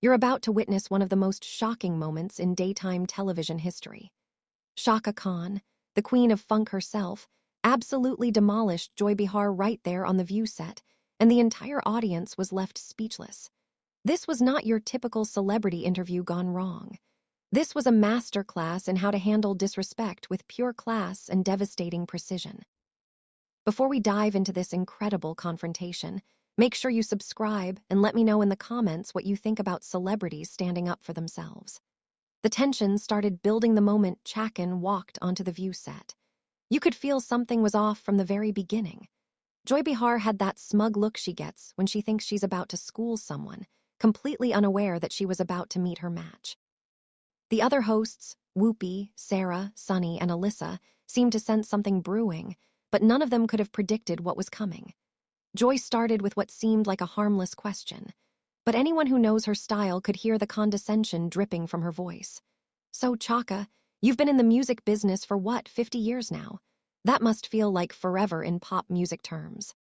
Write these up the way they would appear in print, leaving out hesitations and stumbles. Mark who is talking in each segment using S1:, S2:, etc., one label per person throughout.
S1: You're about to witness one of the most shocking moments in daytime television history. Chaka Khan, the queen of funk herself, absolutely demolished Joy Behar right there on the View set, and the entire audience was left speechless. This was not your typical celebrity interview gone wrong. This was a masterclass in how to handle disrespect with pure class and devastating precision. Before we dive into this incredible confrontation, make sure you subscribe and let me know in the comments what you think about celebrities standing up for themselves. The tension started building the moment Chaka Khan walked onto the View set. You could feel something was off from the very beginning. Joy Behar had that smug look she gets when she thinks she's about to school someone, completely unaware that she was about to meet her match. The other hosts, Whoopi, Sarah, Sunny, and Alyssa, seemed to sense something brewing, but none of them could have predicted what was coming. Joy started with what seemed like a harmless question, but anyone who knows her style could hear the condescension dripping from her voice. "So, Chaka, you've been in the music business for what, 50 years now? That must feel like forever in pop music terms."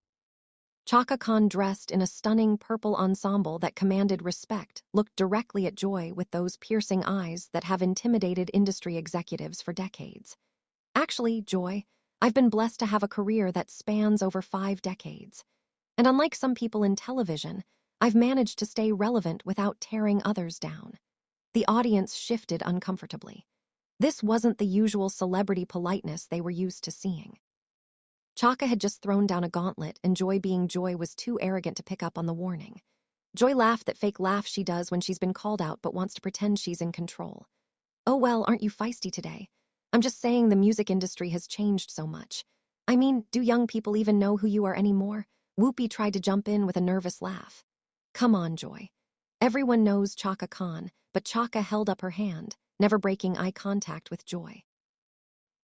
S1: Chaka Khan, dressed in a stunning purple ensemble that commanded respect, looked directly at Joy with those piercing eyes that have intimidated industry executives for decades. "Actually, Joy, I've been blessed to have a career that spans over 5 decades. And unlike some people in television, I've managed to stay relevant without tearing others down." The audience shifted uncomfortably. This wasn't the usual celebrity politeness they were used to seeing. Chaka had just thrown down a gauntlet, and Joy, being Joy, was too arrogant to pick up on the warning. Joy laughed that fake laugh she does when she's been called out but wants to pretend she's in control. "Oh well, aren't you feisty today? I'm just saying the music industry has changed so much. I mean, do young people even know who you are anymore?" Whoopi tried to jump in with a nervous laugh. "Come on, Joy. Everyone knows Chaka Khan," but Chaka held up her hand, never breaking eye contact with Joy.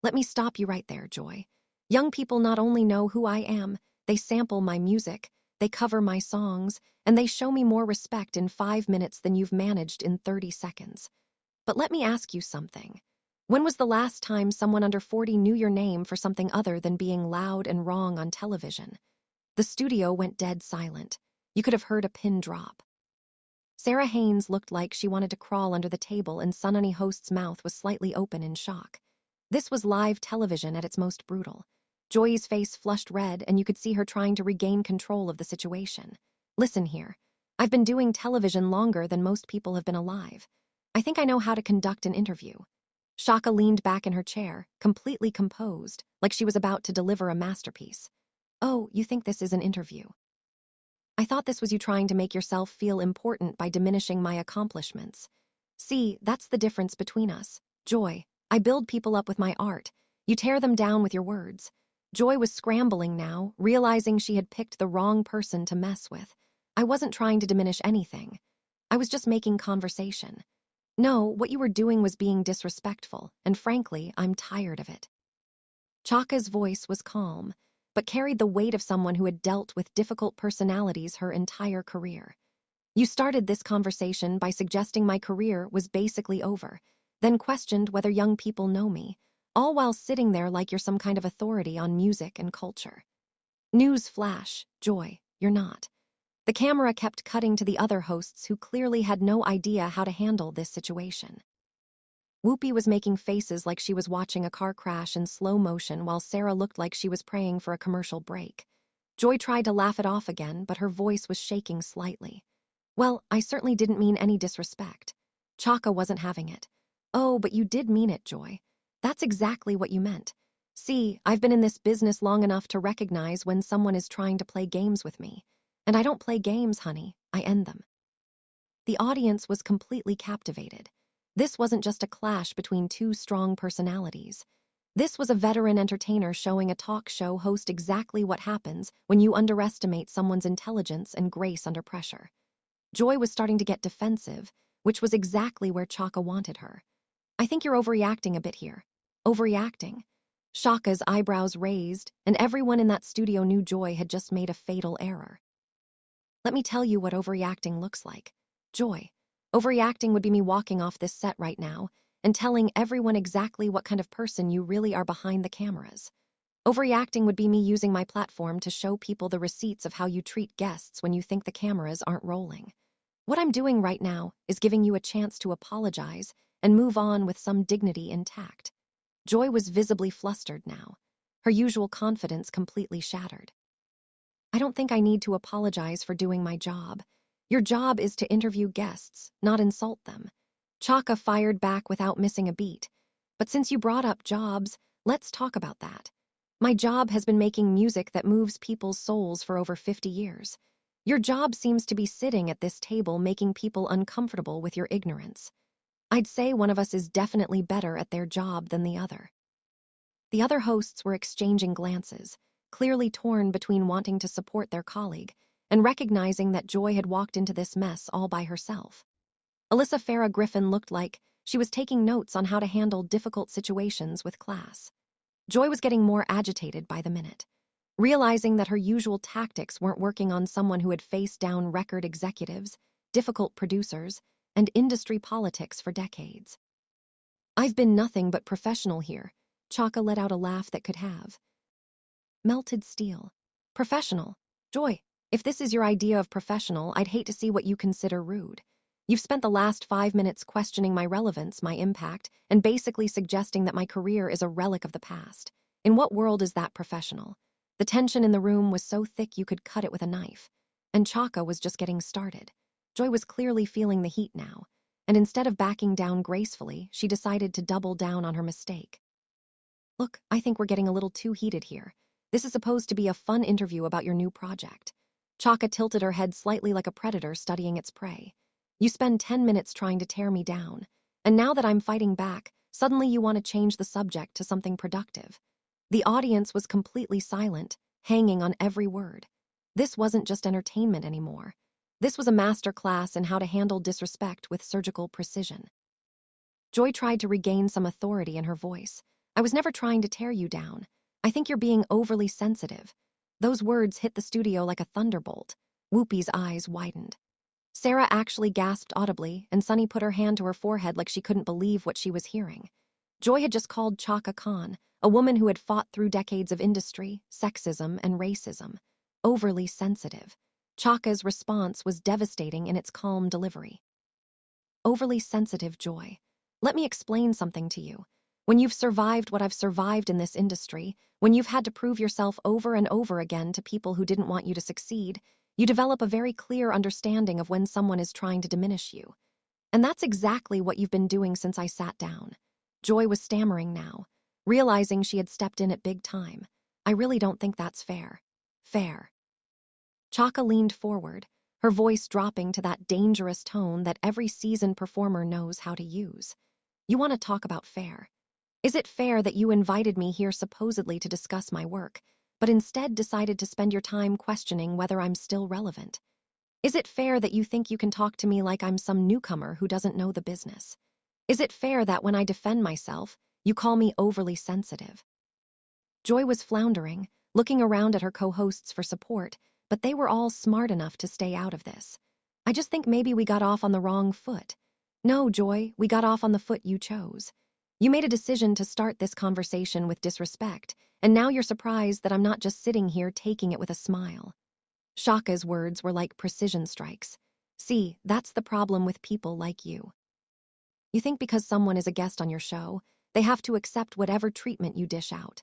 S1: "Let me stop you right there, Joy. Young people not only know who I am, they sample my music, they cover my songs, and they show me more respect in 5 minutes than you've managed in 30 seconds. But let me ask you something. When was the last time someone under 40 knew your name for something other than being loud and wrong on television?" The studio went dead silent. You could have heard a pin drop. Sarah Haynes looked like she wanted to crawl under the table, and Sunny Host's mouth was slightly open in shock. This was live television at its most brutal. Joy's face flushed red, and you could see her trying to regain control of the situation. "Listen here. I've been doing television longer than most people have been alive. I think I know how to conduct an interview." Chaka leaned back in her chair, completely composed, like she was about to deliver a masterpiece. "Oh, you think this is an interview? I thought this was you trying to make yourself feel important by diminishing my accomplishments. See, that's the difference between us. Joy, I build people up with my art. You tear them down with your words." Joy was scrambling now, realizing she had picked the wrong person to mess with. "I wasn't trying to diminish anything. I was just making conversation. No, what you were doing was being disrespectful, and frankly, I'm tired of it." Chaka's voice was calm, but carried the weight of someone who had dealt with difficult personalities her entire career. "You started this conversation by suggesting my career was basically over, then questioned whether young people know me, all while sitting there like you're some kind of authority on music and culture. News flash, Joy, you're not." The camera kept cutting to the other hosts who clearly had no idea how to handle this situation. Whoopi was making faces like she was watching a car crash in slow motion, while Sarah looked like she was praying for a commercial break. Joy tried to laugh it off again, but her voice was shaking slightly. "Well, I certainly didn't mean any disrespect." Chaka wasn't having it. "Oh, but you did mean it, Joy. That's exactly what you meant. See, I've been in this business long enough to recognize when someone is trying to play games with me. And I don't play games, honey. I end them." The audience was completely captivated. This wasn't just a clash between two strong personalities. This was a veteran entertainer showing a talk show host exactly what happens when you underestimate someone's intelligence and grace under pressure. Joy was starting to get defensive, which was exactly where Chaka wanted her. "I think you're overreacting a bit here." Overreacting? Chaka's eyebrows raised, and everyone in that studio knew Joy had just made a fatal error. "Let me tell you what overreacting looks like. Joy, overreacting would be me walking off this set right now and telling everyone exactly what kind of person you really are behind the cameras. Overreacting would be me using my platform to show people the receipts of how you treat guests when you think the cameras aren't rolling. What I'm doing right now is giving you a chance to apologize and move on with some dignity intact. Joy was visibly flustered now, her usual confidence completely shattered. I don't think I need to apologize for doing my job. Your job is to interview guests, not insult them. Chaka fired back without missing a beat. But since you brought up jobs, let's talk about that. My job has been making music that moves people's souls for over 50 years. Your job seems to be sitting at this table making people uncomfortable with your ignorance. I'd say one of us is definitely better at their job than the other. The other hosts were exchanging glances, clearly torn between wanting to support their colleague and recognizing that Joy had walked into this mess all by herself. Alyssa Farah Griffin looked like she was taking notes on how to handle difficult situations with class. Joy was getting more agitated by the minute, realizing that her usual tactics weren't working on someone who had faced down record executives, difficult producers, and industry politics for decades. I've been nothing but professional here. Chaka let out a laugh that could have melted steel. Professional. Joy, if this is your idea of professional, I'd hate to see what you consider rude. You've spent the last 5 minutes questioning my relevance, my impact, and basically suggesting that my career is a relic of the past. In what world is that professional? The tension in the room was so thick you could cut it with a knife. And Chaka was just getting started. Joy was clearly feeling the heat now, and instead of backing down gracefully, she decided to double down on her mistake. Look, I think we're getting a little too heated here. This is supposed to be a fun interview about your new project. Chaka tilted her head slightly like a predator studying its prey. You spend 10 minutes trying to tear me down, and now that I'm fighting back, suddenly you want to change the subject to something productive. The audience was completely silent, hanging on every word. This wasn't just entertainment anymore. This was a masterclass in how to handle disrespect with surgical precision. Joy tried to regain some authority in her voice. I was never trying to tear you down. I think you're being overly sensitive. Those words hit the studio like a thunderbolt. Whoopi's eyes widened. Sarah actually gasped audibly, and Sunny put her hand to her forehead like she couldn't believe what she was hearing. Joy had just called Chaka Khan, a woman who had fought through decades of industry, sexism, and racism, overly sensitive. Chaka's response was devastating in its calm delivery. Overly sensitive, Joy. Let me explain something to you. When you've survived what I've survived in this industry, when you've had to prove yourself over and over again to people who didn't want you to succeed, you develop a very clear understanding of when someone is trying to diminish you. And that's exactly what you've been doing since I sat down. Joy was stammering now, realizing she had stepped in at big time. I really don't think that's fair. Fair. Chaka leaned forward, her voice dropping to that dangerous tone that every seasoned performer knows how to use. You want to talk about fair. Is it fair that you invited me here supposedly to discuss my work, but instead decided to spend your time questioning whether I'm still relevant? Is it fair that you think you can talk to me like I'm some newcomer who doesn't know the business? Is it fair that when I defend myself, you call me overly sensitive? Joy was floundering, looking around at her co-hosts for support, but they were all smart enough to stay out of this. I just think maybe we got off on the wrong foot. No, Joy, we got off on the foot you chose. You made a decision to start this conversation with disrespect, and now you're surprised that I'm not just sitting here taking it with a smile. Chaka's words were like precision strikes. See, that's the problem with people like you. You think because someone is a guest on your show, they have to accept whatever treatment you dish out.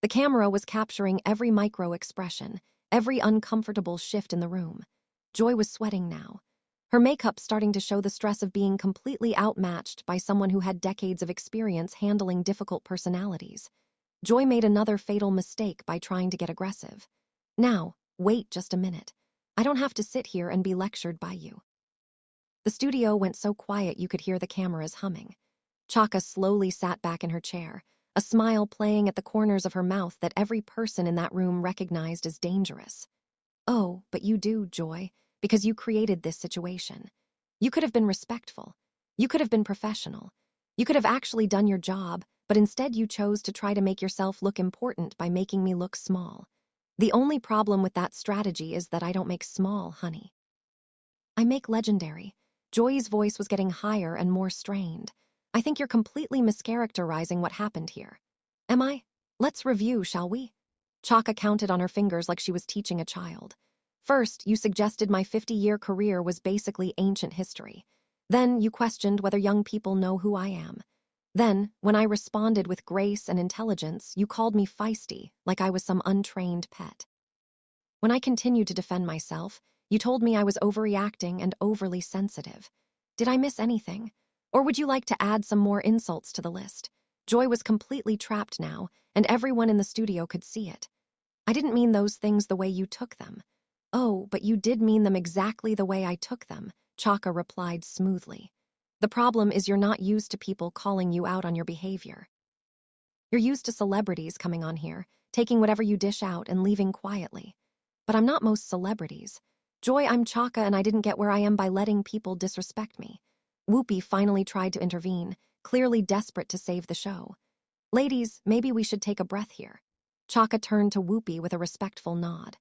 S1: The camera was capturing every micro-expression, every uncomfortable shift in the room. Joy was sweating now, her makeup starting to show the stress of being completely outmatched by someone who had decades of experience handling difficult personalities. Joy made another fatal mistake by trying to get aggressive. Now, wait just a minute. I don't have to sit here and be lectured by you. The studio went so quiet you could hear the cameras humming. Chaka slowly sat back in her chair, a smile playing at the corners of her mouth that every person in that room recognized as dangerous. Oh, but you do, Joy, because you created this situation. You could have been respectful. You could have been professional. You could have actually done your job, but instead you chose to try to make yourself look important by making me look small. The only problem with that strategy is that I don't make small, honey. I make legendary. Joy's voice was getting higher and more strained. I think you're completely mischaracterizing what happened here. Am I? Let's review, shall we? Chaka counted on her fingers like she was teaching a child. First, you suggested my 50-year career was basically ancient history. Then, you questioned whether young people know who I am. Then, when I responded with grace and intelligence, you called me feisty, like I was some untrained pet. When I continued to defend myself, you told me I was overreacting and overly sensitive. Did I miss anything? Or would you like to add some more insults to the list? Joy was completely trapped now, and everyone in the studio could see it. I didn't mean those things the way you took them. Oh, but you did mean them exactly the way I took them, Chaka replied smoothly. The problem is you're not used to people calling you out on your behavior. You're used to celebrities coming on here, taking whatever you dish out and leaving quietly. But I'm not most celebrities. Joy, I'm Chaka, and I didn't get where I am by letting people disrespect me. Whoopi finally tried to intervene, clearly desperate to save the show. Ladies, maybe we should take a breath here. Chaka turned to Whoopi with a respectful nod.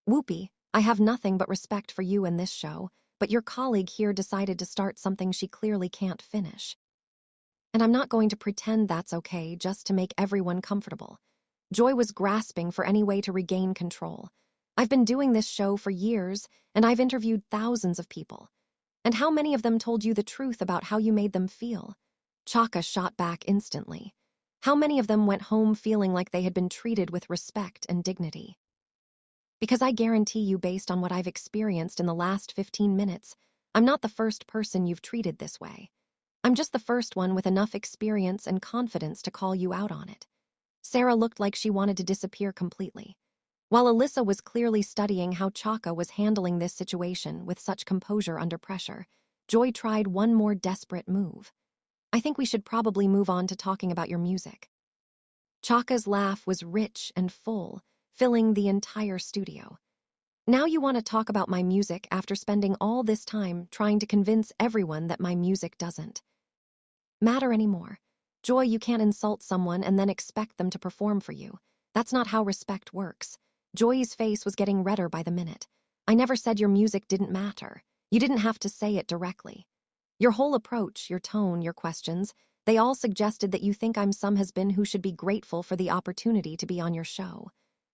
S1: Whoopi, I have nothing but respect for you and this show, but your colleague here decided to start something she clearly can't finish. And I'm not going to pretend that's okay just to make everyone comfortable. Joy was grasping for any way to regain control. I've been doing this show for years, and I've interviewed thousands of people. And how many of them told you the truth about how you made them feel? Chaka shot back instantly. How many of them went home feeling like they had been treated with respect and dignity? Because I guarantee you, based on what I've experienced in the last 15 minutes, I'm not the first person you've treated this way. I'm just the first one with enough experience and confidence to call you out on it. Sarah looked like she wanted to disappear completely. While Alyssa was clearly studying how Chaka was handling this situation with such composure under pressure, Joy tried one more desperate move. I think we should probably move on to talking about your music. Chaka's laugh was rich and full, filling the entire studio. Now you want to talk about my music after spending all this time trying to convince everyone that my music doesn't matter anymore. Joy, you can't insult someone and then expect them to perform for you. That's not how respect works. Joy's face was getting redder by the minute. I never said your music didn't matter. You didn't have to say it directly. Your whole approach, your tone, your questions, they all suggested that you think I'm some has-been who should be grateful for the opportunity to be on your show.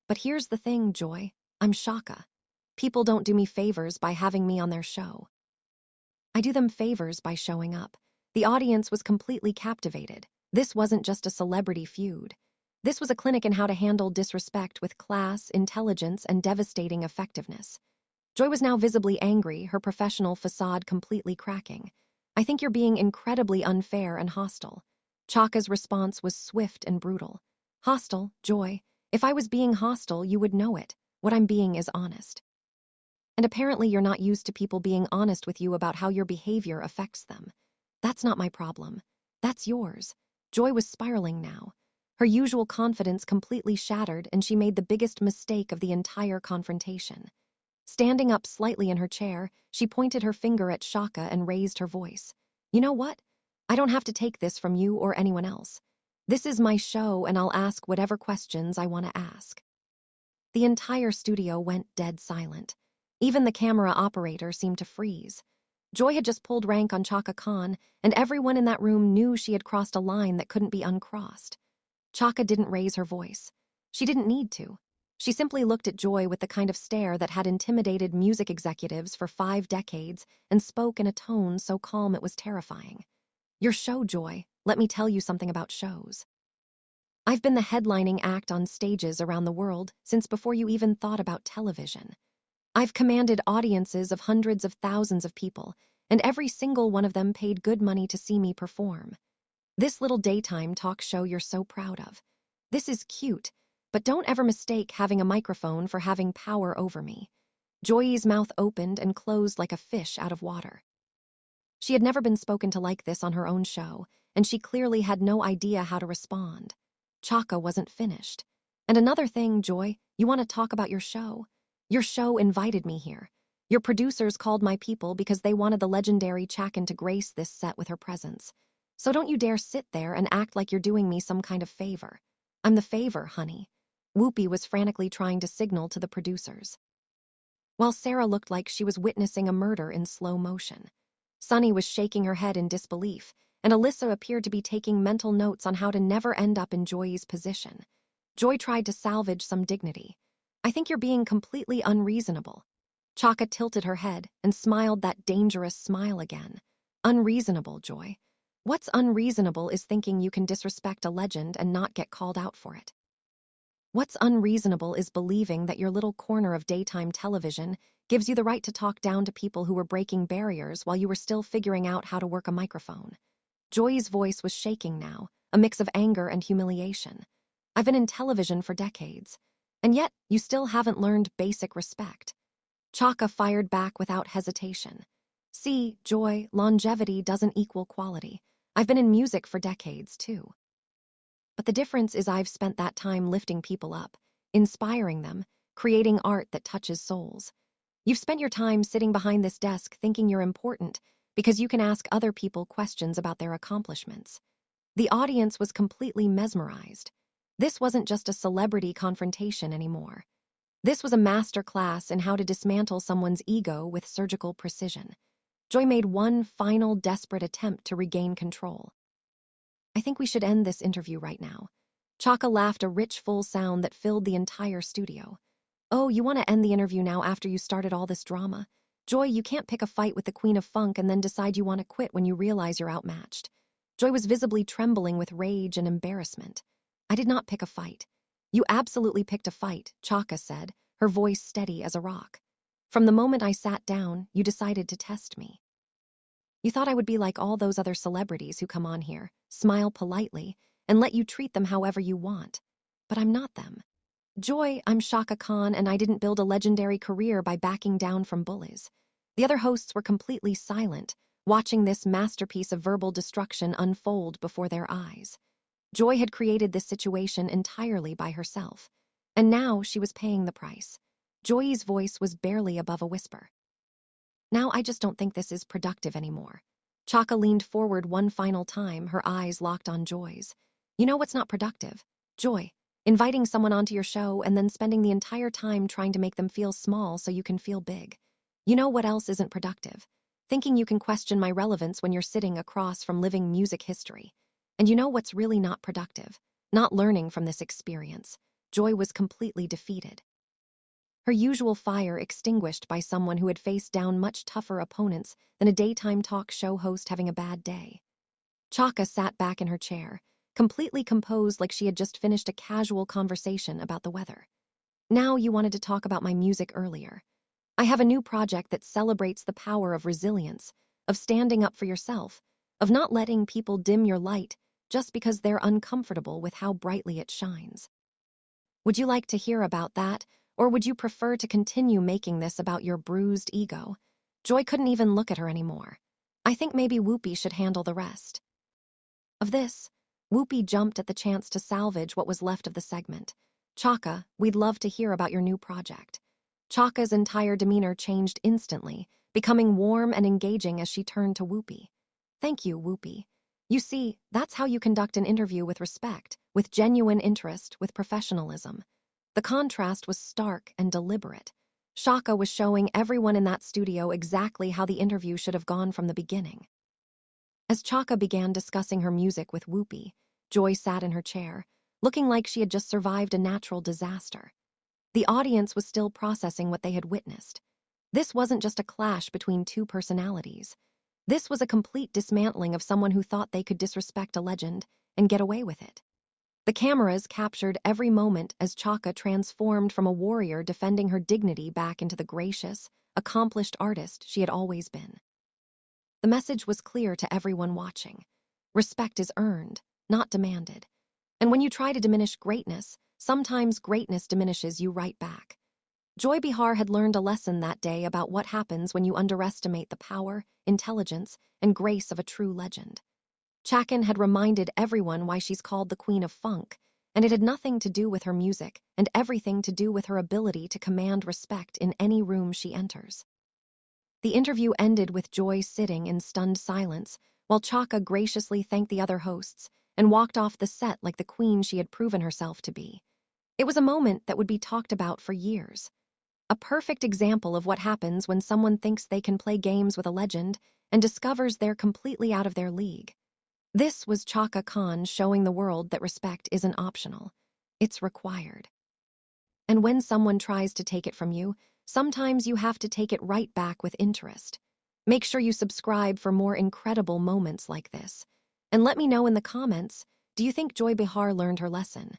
S1: But here's the thing, Joy. I'm Chaka. People don't do me favors by having me on their show. I do them favors by showing up. The audience was completely captivated. This wasn't just a celebrity feud. This was a clinic in how to handle disrespect with class, intelligence, and devastating effectiveness. Joy was now visibly angry, her professional facade completely cracking. I think you're being incredibly unfair and hostile. Chaka's response was swift and brutal. Hostile, Joy. If I was being hostile, you would know it. What I'm being is honest. And apparently you're not used to people being honest with you about how your behavior affects them. That's not my problem. That's yours. Joy was spiraling now. Her usual confidence completely shattered, and she made the biggest mistake of the entire confrontation. Standing up slightly in her chair, she pointed her finger at Chaka and raised her voice. You know what? I don't have to take this from you or anyone else. This is my show, and I'll ask whatever questions I want to ask. The entire studio went dead silent. Even the camera operator seemed to freeze. Joy had just pulled rank on Chaka Khan, and everyone in that room knew she had crossed a line that couldn't be uncrossed. Chaka didn't raise her voice. She didn't need to. She simply looked at Joy with the kind of stare that had intimidated music executives for 5 decades and spoke in a tone so calm it was terrifying. Your show, Joy. Let me tell you something about shows. I've been the headlining act on stages around the world since before you even thought about television. I've commanded audiences of hundreds of thousands of people, and every single one of them paid good money to see me perform. This little daytime talk show you're so proud of. This is cute, but don't ever mistake having a microphone for having power over me. Joy's mouth opened and closed like a fish out of water. She had never been spoken to like this on her own show, and she clearly had no idea how to respond. Chaka wasn't finished. And another thing, Joy, you want to talk about your show? Your show invited me here. Your producers called my people because they wanted the legendary Chaka to grace this set with her presence. So don't you dare sit there and act like you're doing me some kind of favor. I'm the favor, honey. Whoopi was frantically trying to signal to the producers, while Sarah looked like she was witnessing a murder in slow motion. Sunny was shaking her head in disbelief, and Alyssa appeared to be taking mental notes on how to never end up in Joy's position. Joy tried to salvage some dignity. I think you're being completely unreasonable. Chaka tilted her head and smiled that dangerous smile again. Unreasonable, Joy. What's unreasonable is thinking you can disrespect a legend and not get called out for it. What's unreasonable is believing that your little corner of daytime television gives you the right to talk down to people who were breaking barriers while you were still figuring out how to work a microphone. Joy's voice was shaking now, a mix of anger and humiliation. I've been in television for decades, and yet you still haven't learned basic respect. Chaka fired back without hesitation. See, Joy, longevity doesn't equal quality. I've been in music for decades, too. But the difference is I've spent that time lifting people up, inspiring them, creating art that touches souls. You've spent your time sitting behind this desk thinking you're important because you can ask other people questions about their accomplishments. The audience was completely mesmerized. This wasn't just a celebrity confrontation anymore. This was a masterclass in how to dismantle someone's ego with surgical precision. Joy made one final desperate attempt to regain control. I think we should end this interview right now. Chaka laughed a rich, full sound that filled the entire studio. Oh, you want to end the interview now after you started all this drama? Joy, you can't pick a fight with the Queen of Funk and then decide you want to quit when you realize you're outmatched. Joy was visibly trembling with rage and embarrassment. I did not pick a fight. You absolutely picked a fight, Chaka said, her voice steady as a rock. From the moment I sat down, you decided to test me. You thought I would be like all those other celebrities who come on here, smile politely, and let you treat them however you want. But I'm not them. Joy, I'm Chaka Khan, and I didn't build a legendary career by backing down from bullies. The other hosts were completely silent, watching this masterpiece of verbal destruction unfold before their eyes. Joy had created this situation entirely by herself, and now she was paying the price. Joy's voice was barely above a whisper. Now I just don't think this is productive anymore. Chaka leaned forward one final time, her eyes locked on Joy's. You know what's not productive? Joy, inviting someone onto your show and then spending the entire time trying to make them feel small so you can feel big. You know what else isn't productive? Thinking you can question my relevance when you're sitting across from living music history. And you know what's really not productive? Not learning from this experience. Joy was completely defeated. Her usual fire extinguished by someone who had faced down much tougher opponents than a daytime talk show host having a bad day. Chaka sat back in her chair, completely composed like she had just finished a casual conversation about the weather. Now you wanted to talk about my music earlier. I have a new project that celebrates the power of resilience, of standing up for yourself, of not letting people dim your light just because they're uncomfortable with how brightly it shines. Would you like to hear about that, or would you prefer to continue making this about your bruised ego? Joy couldn't even look at her anymore. I think maybe Whoopi should handle the rest. Of this, Whoopi jumped at the chance to salvage what was left of the segment. Chaka, we'd love to hear about your new project. Chaka's entire demeanor changed instantly, becoming warm and engaging as she turned to Whoopi. Thank you, Whoopi. You see, that's how you conduct an interview with respect, with genuine interest, with professionalism. The contrast was stark and deliberate. Chaka was showing everyone in that studio exactly how the interview should have gone from the beginning. As Chaka began discussing her music with Whoopi, Joy sat in her chair, looking like she had just survived a natural disaster. The audience was still processing what they had witnessed. This wasn't just a clash between two personalities. This was a complete dismantling of someone who thought they could disrespect a legend and get away with it. The cameras captured every moment as Chaka transformed from a warrior defending her dignity back into the gracious, accomplished artist she had always been. The message was clear to everyone watching. Respect is earned, not demanded. And when you try to diminish greatness, sometimes greatness diminishes you right back. Joy Behar had learned a lesson that day about what happens when you underestimate the power, intelligence, and grace of a true legend. Chaka had reminded everyone why she's called the Queen of Funk, and it had nothing to do with her music and everything to do with her ability to command respect in any room she enters. The interview ended with Joy sitting in stunned silence, while Chaka graciously thanked the other hosts and walked off the set like the queen she had proven herself to be. It was a moment that would be talked about for years. A perfect example of what happens when someone thinks they can play games with a legend and discovers they're completely out of their league. This was Chaka Khan showing the world that respect isn't optional. It's required. And when someone tries to take it from you, sometimes you have to take it right back with interest. Make sure you subscribe for more incredible moments like this. And let me know in the comments, do you think Joy Behar learned her lesson?